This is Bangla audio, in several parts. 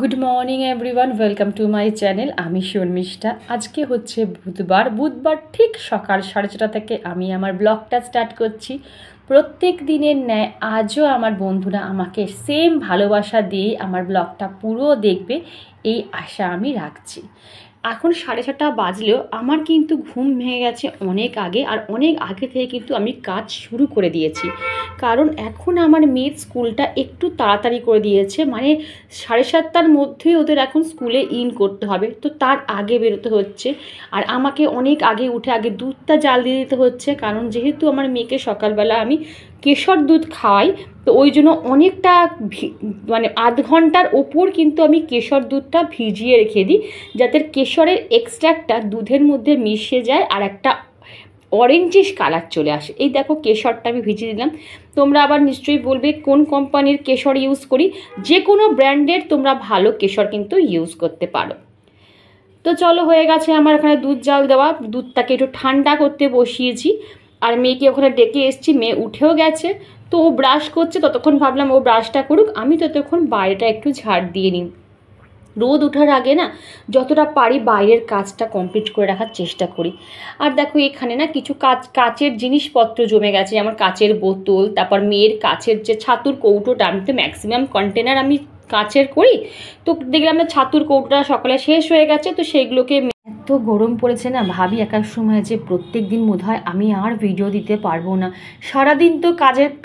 Good morning everyone, welcome to my channel. আমি শর্মিষ্ঠা। আজকে হচ্ছে বুধবার ঠিক সকাল 6:30 থেকে আমি আমার ব্লগটা স্টার্ট করছি। প্রত্যেক দিনের ন্যায় আজও আমার বন্ধুরা আমাকে সেম ভালোবাসা দিয়ে আমার ব্লগটা পুরো দেখবে, এই আশা আমি রাখছি। এখন 6:30 বাজলেও আমার কিন্তু ঘুম ভেঙে গেছে অনেক আগে, আর অনেক আগে থেকে কিন্তু আমি কাজ শুরু করে দিয়েছি। কারণ এখন আমার মেয়ের স্কুলটা একটু তাড়াতাড়ি করে দিয়েছে, মানে 7:30টার মধ্যেই ওদের এখন স্কুলে ইন করতে হবে, তো তার আগে বেরোতে হচ্ছে। আর আমাকে অনেক আগে উঠে আগে দুধটা জাল দিয়ে দিতে হচ্ছে, কারণ যেহেতু আমার মেয়েকে সকালবেলা আমি কেশর দুধ খাওয়াই, তো ওই জন্য অনেকটা মানে আধ ঘন্টার ওপর কিন্তু আমি কেশর দুধটা ভিজিয়ে রেখে দিই, যাতে কেশরের এক্সট্রাক্টটা দুধের মধ্যে মিশে যায় আর একটা অরেঞ্জিশ কালার চলে আসে। এই দেখো কেশরটা আমি ভিজিয়ে দিলাম। তোমরা আবার নিশ্চয়ই বলবে কোন কোম্পানির কেশর ইউজ করি। যে কোনো ব্র্যান্ডের তোমরা ভালো কেশর কিন্তু ইউজ করতে পারো। তো চলো, হয়ে গেছে আমার এখানে দুধ জাল দেওয়া। দুধটাকে একটু ঠান্ডা করতে বসিয়েছি, আর মেয়েকে ওখানে ডেকে এসেছি। মেয়ে উঠেও গেছে, তো ও ব্রাশ করছে, ততক্ষণ ভাবলাম ও ব্রাশটা করুক, আমি ততক্ষণ বাইরেটা একটু ঝাড় দিয়ে নিই। রোদ ওঠার আগে না যতটা পারি বাইরের কাজটা কমপ্লিট করে রাখার চেষ্টা করি। আর দেখো এখানে না কিছু কাচের জিনিসপত্র জমে গেছে, আমার কাচের বোতল, তারপর মেয়ের কাচের যে ছাতুর কৌটোটা, আমি তো ম্যাক্সিমাম কন্টেনার আমি কাচের করি, তো দেখলাম না ছাতুর কৌটোটা সকালে শেষ হয়ে গেছে, তো সেইগুলোকে এত গরম পড়েছে না, ভাবি এক এক সময় যে প্রত্যেক দিন বোধহয় আমি আর ভিডিও দিতে পারবো না। সারাদিন তো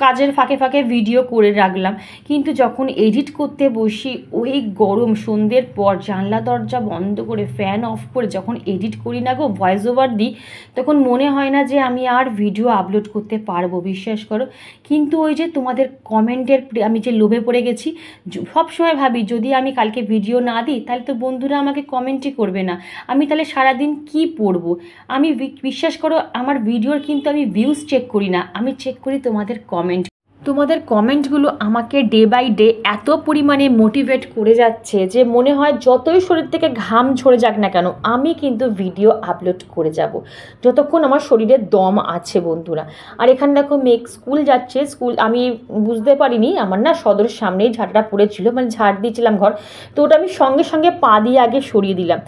কাজের ফাঁকে ফাঁকে ভিডিও করে রাখলাম, কিন্তু যখন এডিট করতে বসি ওই গরম সন্ধ্যের পর জানলা দরজা বন্ধ করে ফ্যান অফ করে যখন এডিট করি না গো, ভয়েস ওভার দিই, তখন মনে হয় না যে আমি আর ভিডিও আপলোড করতে পারবো, বিশ্বাস করো। কিন্তু ওই যে তোমাদের কমেন্টের আমি যে লোভে পড়ে গেছি, সবসময় ভাবি যদি আমি কালকে ভিডিও না দিই তাহলে তো বন্ধুরা আমাকে কমেন্টই করবে না, আমি তাহলে সারাদিন কি পড়বো। আমি বিশ্বাস করো আমার ভিডিওর কিন্তু আমি ভিউজ চেক করি না, আমি চেক করি তোমাদের কমেন্ট। তোমাদের কমেন্টগুলো আমাকে ডে বাই ডে এত পরিমাণে মোটিভেট করে যাচ্ছে যে মনে হয় যতই শরীর থেকে ঘাম ঝরে যাক না কেন আমি কিন্তু ভিডিও আপলোড করে যাব, যতক্ষণ আমার শরীরে দম আছে বন্ধুরা। আর এখানে দেখো মেয়ে স্কুল যাচ্ছে, স্কুল আমি বুঝতে পারিনি, আমার না সদরের সামনেই ঝাঁটটা পড়েছিল, মানে ঝাড় দিয়েছিলাম ঘর, তো ওটা আমি সঙ্গে সঙ্গে পা দিয়ে আগে সরিয়ে দিলাম।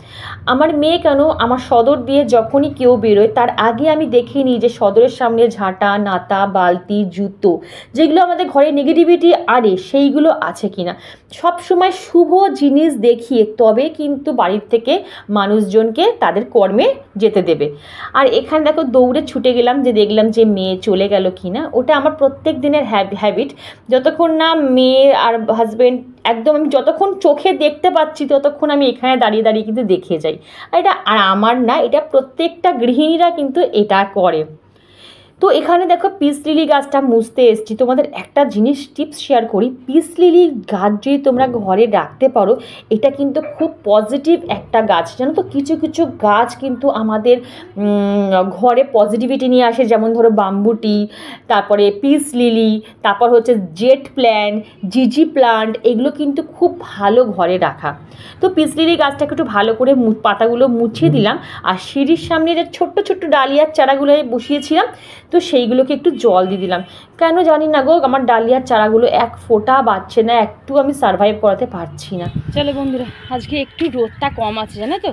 আমার মেয়ে কেন আমার সদর দিয়ে যখনই কেউ বেরোয় তার আগে আমি দেখে নিই যে সদরের সামনে ঝাঁটা, নাতা, বালতি, জুতো, যেগুলো আমাদের ঘরে নেগেটিভিটি আনে সেইগুলো আছে কিনা। সব সময় শুভ জিনিস দেখিয়ে তবে কিন্তু বাড়ির থেকে মানুষজনকে তাদের কর্মে যেতে দেবে। আর এখানে দেখো দৌড়ে ছুটে গেলাম যে দেখলাম যে মেয়ে চলে গেল কিনা। ওটা আমার প্রত্যেক দিনের হ্যাবিট, যতক্ষণ না মেয়ে আর হাজব্যান্ড একদম আমি যতক্ষণ চোখে দেখতে পাচ্ছি ততক্ষণ আমি এখানে দাঁড়িয়ে দাঁড়িয়ে কিন্তু দেখে যাই। আর এটা আর আমার না, এটা প্রত্যেকটা গৃহিণীরা কিন্তু এটা করে। তো এখানে দেখো পিস লিলি গাছটা মুছতে এসেছি। তোমাদের একটা জিনিস টিপস শেয়ার করি, পিস লিলি গাছ যদি তোমরা ঘরে রাখতে পারো এটা কিন্তু খুব পজিটিভ একটা গাছ, জানো তো। কিছু কিছু গাছ কিন্তু আমাদের ঘরে পজিটিভিটি নিয়ে আসে, যেমন ধরো বাম্বুটি, তারপরে পিস লিলি, তারপর হচ্ছে জেট প্ল্যান্ট, জিজি প্লান্ট, এগুলো কিন্তু খুব ভালো ঘরে রাখা। তো পিস লিলি গাছটাকে একটু ভালো করে পাতাগুলো মুছিয়ে দিলাম, আর সিঁড়ির সামনে যে ছোট্ট ছোট্ট ডালিয়ার চারাগুলো বসিয়েছিলাম, তো সেইগুলোকে একটু জল দিয়ে দিলাম। কেন জানি না গো, আমার ডালিয়ার চারাগুলো এক ফোঁটা বাড়ছে না, একটু আমি সারভাইভ করাতে পারছি না। চলো বন্ধুরা, আজকে একটু রোদটা কম আছে জানো তো,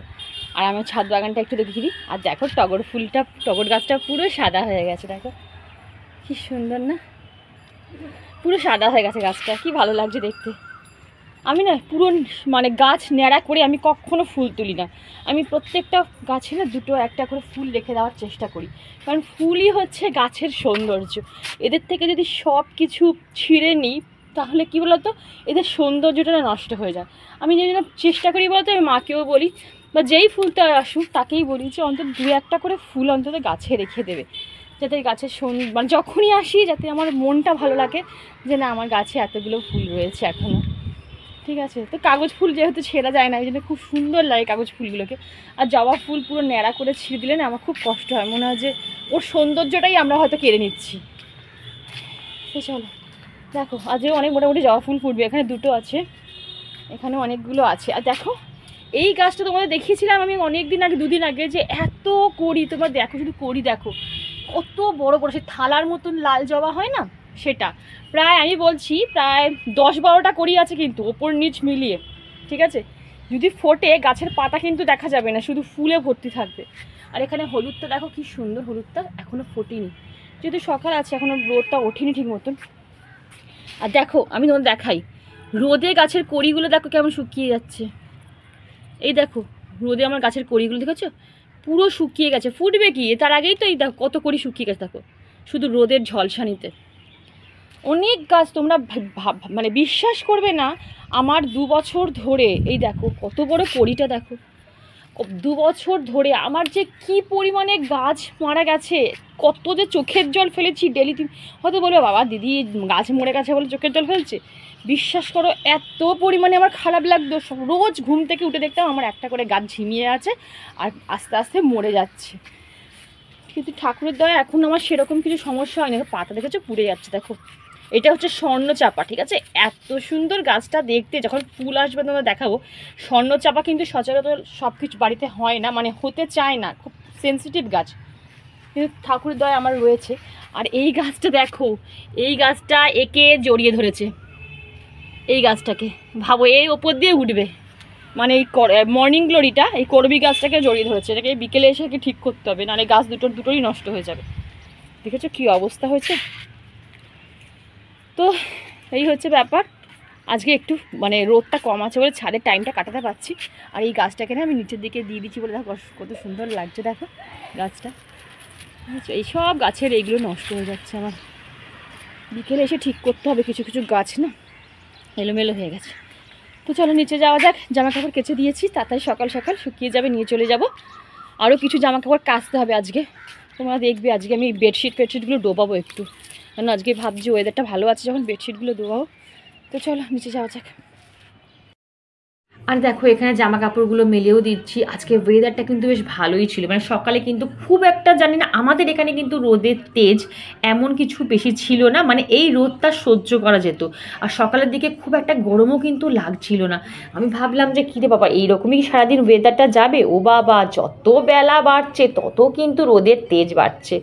আর আমার ছাদ বাগানটা একটু দেখে দিই। আর দেখো টগর গাছটা পুরো সাদা হয়ে গেছে, দেখো কি সুন্দর না, পুরো সাদা হয়ে গেছে গাছটা, কি ভালো লাগছে দেখতে। আমি না পুরো মানে গাছ ন্যাড়া করে আমি কখনো ফুল তুলি না, আমি প্রত্যেকটা গাছে না দুটো একটা করে ফুল রেখে দেওয়ার চেষ্টা করি, কারণ ফুলই হচ্ছে গাছের সৌন্দর্য। এদের থেকে যদি সব কিছু ছিঁড়ে নিই তাহলে কী বলতো, এদের সৌন্দর্যটা নষ্ট হয়ে যায়। আমি যদি না চেষ্টা করি বলতো, আমি মাকেও বলি বা যেই ফুলটা আসুক তাকেই বলি যে অন্তত দু একটা করে ফুল অন্তত গাছে রেখে দেবে, যাতে গাছের মানে যখনই আসি যাতে আমার মনটা ভালো লাগে যে না আমার গাছে এতগুলো ফুল রয়েছে এখনও। ঠিক আছে, তো কাগজ ফুল যেহেতু ছেঁড়া যায় না, এই জন্য খুব সুন্দর লাগে কাগজ ফুলগুলোকে। আর জবা ফুল পুরো ন্যাড়া করে ছিঁড়ে দিলে না আমার খুব কষ্ট হয়, মনে হয় যে ওর সৌন্দর্যটাই আমরা হয়তো কেড়ে নিচ্ছি। তো চলো দেখো আজও অনেক মোটামুটি জবা ফুল ফুটবে, এখানে দুটো আছে, এখানে অনেকগুলো আছে। আর দেখো এই গাছটা তোমাদের দেখিয়েছিলাম আমি অনেক দিন আগে, দুদিন আগে, যে এত কড়ি, তোমরা দেখো শুধু কড়ি দেখো কত বড় বড়, সে থালার মতন লাল জবা হয় না সেটা, প্রায় আমি বলছি প্রায় 10-12টা কড়ি আছে কিন্তু ওপর নিচ মিলিয়ে। ঠিক আছে? যদি ফোটে গাছের পাতা কিন্তু দেখা যাবে না, শুধু ফুলে ভর্তি থাকবে। আর এখানে হলুদটা দেখো কি সুন্দর, হলুদটা এখনও ফোটেনি, যেহেতু সকাল আছে এখনও রোদটা ওঠেনি ঠিক মতন। আর দেখো আমি তোমার দেখাই, রোদে গাছের কড়িগুলো দেখো কেমন শুকিয়ে যাচ্ছে। এই দেখো রোদে আমার গাছের কড়িগুলো দেখেছো পুরো শুকিয়ে গেছে, ফুটবে কি তার আগেই তো এই দেখো কত কড়ি শুকিয়ে গেছে দেখো, শুধু রোদের ঝলসানিতে। অনেক গাছ তোমরা মানে বিশ্বাস করবে না, আমার 2 বছর ধরে এই দেখো কত বড় কড়িটা দেখো, 2 বছর ধরে আমার যে কি পরিমাণে গাছ মারা গেছে, কত যে চোখের জল ফেলেছি ডেলি। তুমি হয়তো বলবে বাবা দিদি গাছ মরে গেছে বলে চোখের জল ফেলছে, বিশ্বাস করো এত পরিমাণে আমার খারাপ লাগতো। রোজ ঘুম থেকে উঠে দেখতাম আমার একটা করে গাছ ঝিমিয়ে আছে আর আস্তে আস্তে মরে যাচ্ছে। কিন্তু ঠাকুরের দয়া এখন আমার সেরকম কিছু সমস্যা হয়নি। পাতা দেখেছো পুড়ে যাচ্ছে দেখো, এটা হচ্ছে স্বর্ণচাপা, ঠিক আছে? এত সুন্দর গাছটা দেখতে, যখন ফুল আসবে তোমরা দেখাবো। স্বর্ণচাপা কিন্তু সচরাচর সব কিছু বাড়িতে হয় না, মানে হতে চায় না, খুব সেন্সিটিভ গাছ, কিন্তু ঠাকুরের দয়া আমার রয়েছে। আর এই গাছটা দেখো, এই গাছটা একে জড়িয়ে ধরেছে, এই গাছটাকে ভাবো এই ওপর দিয়ে উঠবে, মানে এই মর্নিং গ্লোরিটা এই করবি গাছটাকে জড়িয়ে ধরেছে, এটাকে বিকেলে এসে ঠিক করতে হবে, নাহলে গাছ দুটোরই নষ্ট হয়ে যাবে। দেখেছো কী অবস্থা হয়েছে? তো এই হচ্ছে ব্যাপার। আজকে একটু মানে রোদটা কম আছে বলে ছাদের টাইমটা কাটাতে পারছি। আর এই গাছটাকে না আমি নিচের দিকে দিয়ে দিচ্ছি বলে দেখো কত সুন্দর লাগছে দেখো গাছটা। এই সব গাছের এইগুলো নষ্ট হয়ে যাচ্ছে, আমার বিকেলে এসে ঠিক করতে হবে, কিছু কিছু গাছ না এলোমেলো হয়ে গেছে। তো চলো নিচে যাওয়া যাক, জামা কাপড় কেচে দিয়েছি, তাড়াতাড়ি সকাল সকাল শুকিয়ে যাবে, নিয়ে চলে যাব। আরও কিছু জামা কাপড় কাচতে হবে আজকে, তোমরা দেখবে আজকে আমি বেডশিটগুলো ডোবাবো একটু, কারণ আজকে ভাবছি ওয়েদারটা ভালো আছে যখন বেডশিটগুলো ডোবাবো। তো চলো নিচে যাওয়া যাক। আর দেখো এখানে জামা কাপড়গুলো মেলেও দিচ্ছি। আজকে ওয়েদারটা কিন্তু বেশ ভালোই ছিল, মানে সকালে কিন্তু খুব একটা জানি না, আমাদের এখানে কিন্তু রোদের তেজ এমন কিছু বেশি ছিল না, মানে এই রোদটা সহ্য করা যেত। আর সকালের দিকে খুব একটা গরমও কিন্তু লাগছিল না। আমি ভাবলাম যে কী রে বাবা এইরকমই সারাদিন ওয়েদারটা যাবে, ও বাবা যত বেলা বাড়ছে তত কিন্তু রোদের তেজ বাড়ছে।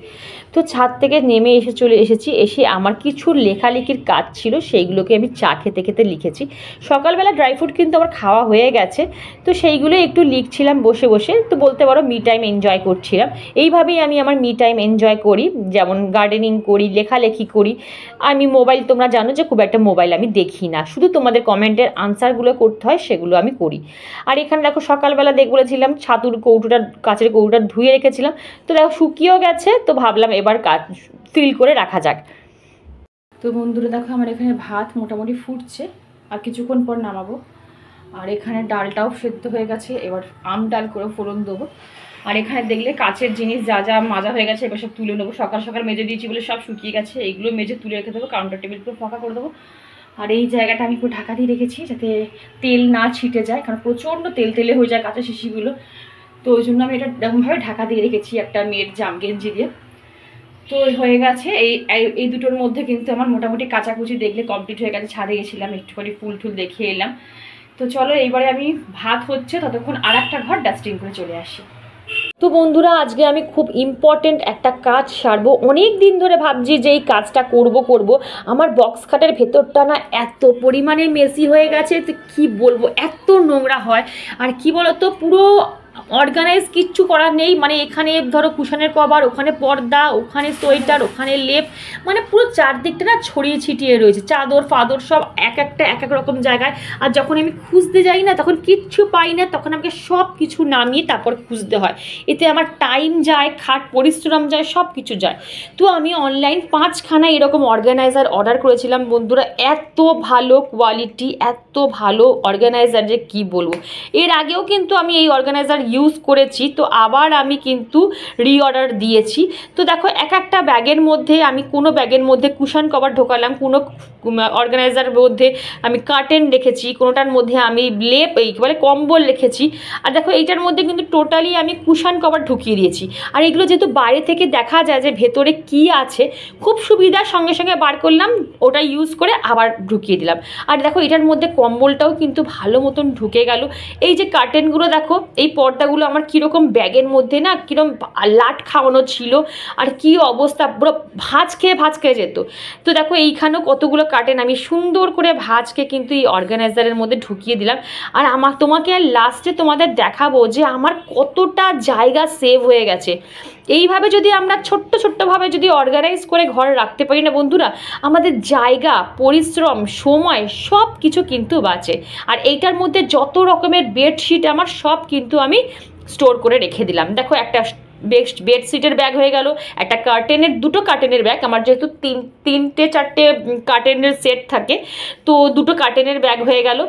তো ছাদ থেকে নেমে চলে এসেছি, এসে আমার কিছু লেখালেখির কাজ ছিল, সেইগুলোকে আমি চা খেতে খেতে লিখেছি। সকালবেলা ড্রাই ফ্রুট কিন্তু আমার খাওয়া হয়ে গেছে, তো সেইগুলো একটু লিখছিলাম বসে বসে, তো বলতে পারো মি টাইম এনজয় করছিলাম। এইভাবেই আমি আমার মি টাইম এনজয় করি, যেমন গার্ডেনিং করি, লেখালেখি করি। আমি মোবাইল তোমরা জানো যে খুব একটা মোবাইল আমি দেখি না, শুধু তোমাদের কমেন্টের আনসারগুলো করতে হয় সেগুলো আমি করি। আর এখানে দেখো সকালবেলা বলেছিলাম ছাতুর কৌটোটা, কাচের কৌটোটা ধুয়ে রেখেছিলাম, তো দেখো শুকিয়েও গেছে, তো ভাবলাম এবার কাজ ফিল করে রাখা যাক। তো বন্ধুরা দেখো আমার এখানে ভাত মোটামুটি ফুটছে, আর কিছুক্ষণ পর নামাবো। আর এখানে ডালটাও সেদ্ধ হয়ে গেছে, এবার আম ডাল করে ফোড়ন দেবো। আর এখানে দেখলে কাচের জিনিস যা যা মাজা হয়ে গেছে এবার সব তুলে নেবো, সকাল সকাল মেজে দিয়েছি বলে সব শুকিয়ে গেছে, এইগুলো মেজে তুলে রেখে দেবো, কাউন্টার টেবিলগুলো ফাঁকা করে দেবো। আর এই জায়গাটা আমি একটু ঢাকা দিয়ে রেখেছি যাতে তেল না ছিটে যায়, কারণ প্রচণ্ড তেল তেলে হয়ে যায় কাঁচা শিশিগুলো, তো ওই জন্য আমি এটা এরকমভাবে ঢাকা দিয়ে রেখেছি একটা মেয়ের গেঞ্জি দিয়ে। তো হয়ে গেছে এই দুটোর মধ্যে কিন্তু আমার মোটামুটি কাচাকুচি দেখলে কমপ্লিট হয়ে গেছে। ছাদে গেছিলাম একটুখানি ফুল টুল দেখিয়ে এলাম। তো চলো এইবারে আমি ভাত হচ্ছে ততক্ষণ আর একটা ঘর ডাস্টিং করে চলে আসি। তো বন্ধুরা আজকে আমি খুব ইম্পর্টেন্ট একটা কাজ সারবো, অনেক দিন ধরে ভাবছি যে এই কাজটা করব। আমার বক্স খাটের ভেতরটা না এত পরিমাণে মেসি হয়ে গেছে, তো কী বলবো, এত নোংরা হয়। আর কি বলতো পুরো অর্গানাইজ কিচ্ছু করার নেই, মানে এখানে ধরো কুশনের কভার, ওখানে পর্দা, ওখানে সোয়েটার, ওখানে লেপ, মানে পুরো চারদিকটা না ছড়িয়ে ছিটিয়ে রয়েছে, চাদর ফাদর সব এক এক রকম জায়গায়। আর যখন আমি খুঁজতে যাই না তখন কিচ্ছু পাই না, তখন আমাকে সব কিছু নামিয়ে তারপর খুঁজতে হয়, এতে আমার টাইম যায়, খাট পরিশ্রম যায়, সব কিছু যায়। তো আমি অনলাইন 5খানা এরকম অর্গানাইজার অর্ডার করেছিলাম বন্ধুরা, এত ভালো কোয়ালিটি, এত ভালো অর্গানাইজার যে কি বলবো। এর আগেও কিন্তু আমি এই অর্গানাইজার ইউজ করেছি, তো আবার আমি কিন্তু রিঅর্ডার দিয়েছি। তো দেখো একটা ব্যাগের মধ্যে আমি কোনো ব্যাগের মধ্যে কুশন কভার ঢোকালাম, কোনো অর্গানাইজারের মধ্যে আমি কার্টেন রেখেছি, কোনোটার মধ্যে আমি লেপ এই বলে কম্বল রেখেছি। আর দেখো এইটার মধ্যে কিন্তু টোটালি আমি কুশন কভার ঢুকিয়ে দিয়েছি। আর এগুলো যেহেতু বাইরে থেকে দেখা যায় যে ভেতরে কি আছে, খুব সুবিধা, সঙ্গে সঙ্গে বার করলাম, ওটা ইউজ করে আবার ঢুকিয়ে দিলাম। আর দেখো এটার মধ্যে কম্বলটাও কিন্তু ভালো মতন ঢুকে গেল। এই যে কার্টেনগুলো দেখো, এই পর্দা পর্দাগুলো আমার কীরকম ব্যাগের মধ্যে না কীরকম লাট খাওয়ানো ছিল, আর কি অবস্থা, পুরো ভাঁজ খেয়ে যেত। তো দেখো এইখানেও কতগুলো কার্টেন আমি সুন্দর করে ভাঁজকে কিন্তু এই অর্গানাইজারের মধ্যে ঢুকিয়ে দিলাম। আর তোমাকে আর লাস্টে তোমাদের দেখাবো যে আমার কতটা জায়গা সেভ হয়ে গেছে। এইভাবে যদি আমরা ছোট্টভাবে যদি অর্গানাইজ করে ঘরে রাখতে পারি না বন্ধুরা, আমাদের জায়গা, পরিশ্রম, সময় সব কিছু কিন্তু বাঁচে। আর এইটার মধ্যে যত রকমের বেডশিট আমার সব কিন্তু আমি স্টোর করে রেখে দিলাম। দেখো একটা বেডশিটের ব্যাগ হয়ে গেল, একটা দুটো কার্টেনের ব্যাগ, আমার যেহেতু তিনটে চারটে কার্টেনের সেট থাকে, তো দুটো কার্টেনের ব্যাগ হয়ে গেল।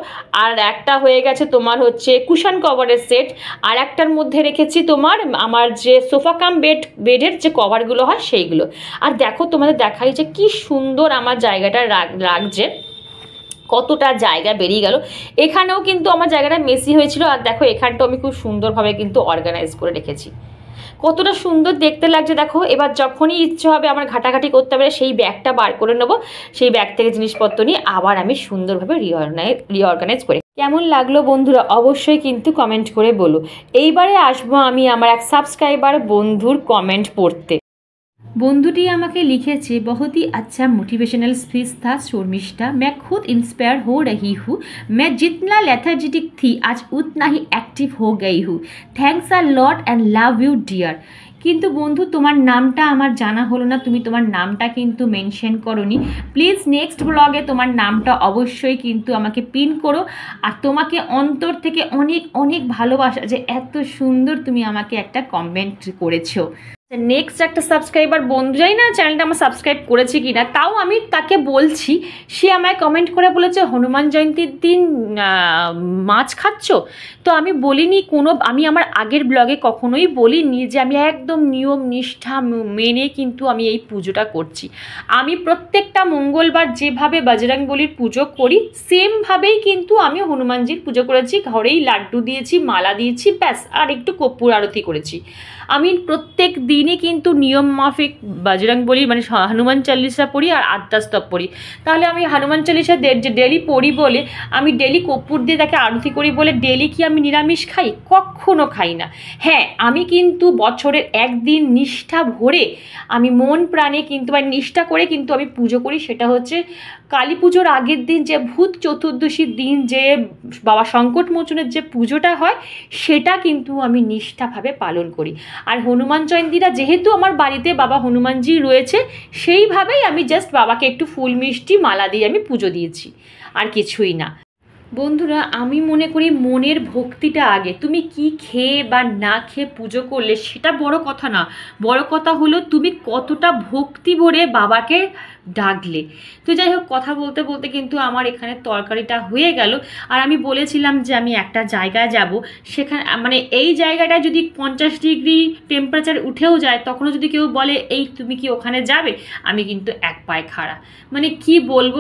আর একটা হয়ে গেছে তোমার হচ্ছে কুশন কভারের সেট, আর একটার মধ্যে রেখেছি তোমার আমার যে সোফা কাম বেডের যে কভারগুলো হয় সেইগুলো। আর দেখো তোমাদের দেখাই যে কি সুন্দর আমার জায়গাটা লাগছে, কতটা জায়গা বেরিয়ে গেল। এখানেও কিন্তু আমার জায়গাটা মেসি হয়েছিল, আর দেখো এখানটাও আমি খুব সুন্দরভাবে কিন্তু অর্গানাইজ করে রেখেছি, কতটা সুন্দর দেখতে লাগছে দেখো। এবার যখনই ইচ্ছে হবে আমার ঘাটাঘাটি করতে হবে, সেই ব্যাগটা বার করে নেবো, সেই ব্যাগ থেকে জিনিসপত্র নিয়ে আবার আমি সুন্দরভাবে রিঅর্গানাইজ করে। কেমন লাগলো বন্ধুরা অবশ্যই কিন্তু কমেন্ট করে বলো। এইবারে আসবো আমি আমার এক সাবস্ক্রাইবার বন্ধুর কমেন্ট পড়তে। बंधुटी আমাকে लिखेছে बहुत ही अच्छा मोटिवेशनल स्पीच था शर्मिष्ठा, मैं खुद इंस्पायर हो रही हूँ, मैं जितना लेथार्जिटिक थी आज उतना ही एक्टिव हो गई हूँ, thanks a lot and love you dear. কিন্তু বন্ধু তোমার নামটা আমার জানা হলো না, তুমি তোমার নামটা কিন্তু মেনশন করোনি। প্লিজ নেক্সট ব্লগে তোমার নামটা অবশ্যই কিন্তু আমাকে পিন করো। আর তোমাকে অন্তর থেকে অনেক অনেক ভালোবাসা যে এত সুন্দর তুমি আমাকে একটা কমেন্ট করেছো। নেক্সট একটা সাবস্ক্রাইবার বন্ধু, জানি না চ্যানেলটা আমার সাবস্ক্রাইব করেছে কি না, তাও আমি তাকে বলছি, সে আমায় কমেন্ট করে বলেছে হনুমান জয়ন্তীর দিন মাছ খাচ্ছ। তো আমি বলিনি আমি আমার আগের ব্লগে কখনোই বলিনি যে আমি একদম নিয়ম নিষ্ঠা মেনে কিন্তু আমি এই পুজোটা করছি। আমি প্রত্যেকটা মঙ্গলবার যেভাবে বজরংবলীর পুজো করি সেমভাবেই কিন্তু আমি হনুমানজির পুজো করেছি, ঘরেই লাড্ডু দিয়েছি, মালা দিয়েছি, ব্যাস, আর একটু কর্পূর আরতি করেছি। আমি প্রত্যেক দিনই কিন্তু নিয়ম মাফিক বজরংবলী মানে হনুমান চল্লিশা পড়ি আর আদ্যাস্তব পড়ি। তাহলে আমি হনুমান চল্লিশা ডেলি পড়ি বলে, আমি ডেলি কর্পূর দিয়ে তাকে আরতি করি বলে ডেলি কি আমি নিরামিষ খাই? কখনো খাই না। হ্যাঁ, আমি কিন্তু বছরের একদিন নিষ্ঠা ভরে আমি মন প্রাণে কিন্তু মানে নিষ্ঠা করে কিন্তু আমি পুজো করি, সেটা হচ্ছে কালী পুজোর আগের দিন যে ভূত চতুর্দশীর দিন যে বাবা সংকটমোচনের যে পুজোটা হয় সেটা কিন্তু আমি নিষ্ঠাভাবে পালন করি। আর হনুমান জয়ন্তীটা যেহেতু আমার বাড়িতে বাবা হনুমানজি রয়েছে, সেইভাবেই আমি জাস্ট বাবাকে একটু ফুল মিষ্টি মালা দিয়ে আমি পুজো দিয়েছি, আর কিছুই না। বন্ধুরা আমি মনে করি মনের ভক্তিটা আগে। তুমি কি খেয়ে বা না খেয়ে পুজো করলে সেটা বড় কথা না, বড় কথা হলো তুমি কতটা ভক্তি ভরে বাবাকে ডাকলে। তো যাই হোক, কথা বলতে বলতে কিন্তু আমার এখানে তরকারিটা হয়ে গেল। আর আমি বলেছিলাম যে আমি একটা জায়গায় যাব, সেখানে মানে এই জায়গাটা যদি 50 ডিগ্রি টেম্পারেচার উঠেও যায়, তখনও যদি কেউ বলে এই তুমি কি ওখানে যাবে, আমি কিন্তু এক পায়ে খাড়া। মানে কি বলবো,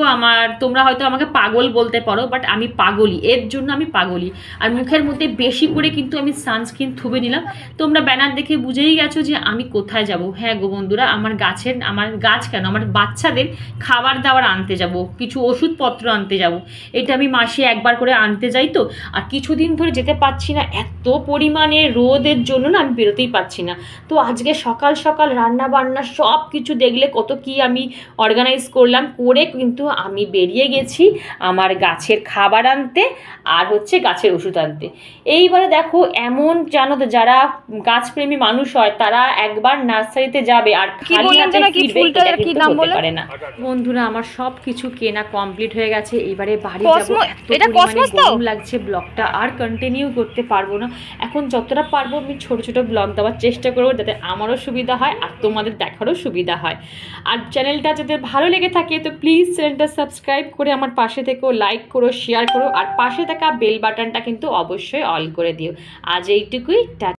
তোমরা হয়তো আমাকে পাগল বলতে পারো, বাট আমি পাগলই, এর জন্য আমি পাগলই। আর মুখের মধ্যে বেশি করে কিন্তু আমি সানস্ক্রিন থুবে নিলাম। তোমরা ব্যানার দেখে বুঝেই গেছো যে আমি কোথায় যাব। হ্যাঁ গো বন্ধুরা, আমার বাচ্চাদের খাবার দাবার আনতে যাব, কিছু ওষুধপত্র আনতে যাব। এটা আমি মাসে একবার করে আনতে যাই। তো আর কিছুদিন ধরে যেতে পারছি না, এত পরিমাণে রোদের জন্য না আমি বেরোতেই পারছি না। তো আজকে সকাল সকাল রান্না বান্না সব কিছু দেখলে কত কি আমি অর্গানাইজ করলাম, করে কিন্তু আমি বেরিয়ে গেছি আমার গাছের খাবার আনতে আর হচ্ছে গাছের ওষুধ আনতে। এইবারে দেখো এমন জানো তো, যারা গাছপ্রেমী মানুষ হয় তারা একবার নার্সারিতে যাবে আর খালি হাতে ফিরবে, এটা কিন্তু হতে পারে না। বন্ধুরা আমার সব কিছু কেনা কমপ্লিট হয়ে গেছে, এবারে বাড়ি যাবো। এত পরিমাণে গরম লাগছে, ব্লগটা আর কন্টিনিউ করতে পারবো না। এখন যতটা পারবো আমি ছোট ছোট ব্লগ দেওয়ার চেষ্টা করবো, যাতে আমারও সুবিধা হয় আর তোমাদের দেখারও সুবিধা হয়। আর চ্যানেলটা যাতে ভালো লেগে থাকে তো প্লিজ চ্যানেলটা সাবস্ক্রাইব করে আমার পাশে থেকেও লাইক করো, শেয়ার করো, আর পাশে থাকা বেল বাটনটা কিন্তু অবশ্যই অল করে দিও। আজ এইটুকুই।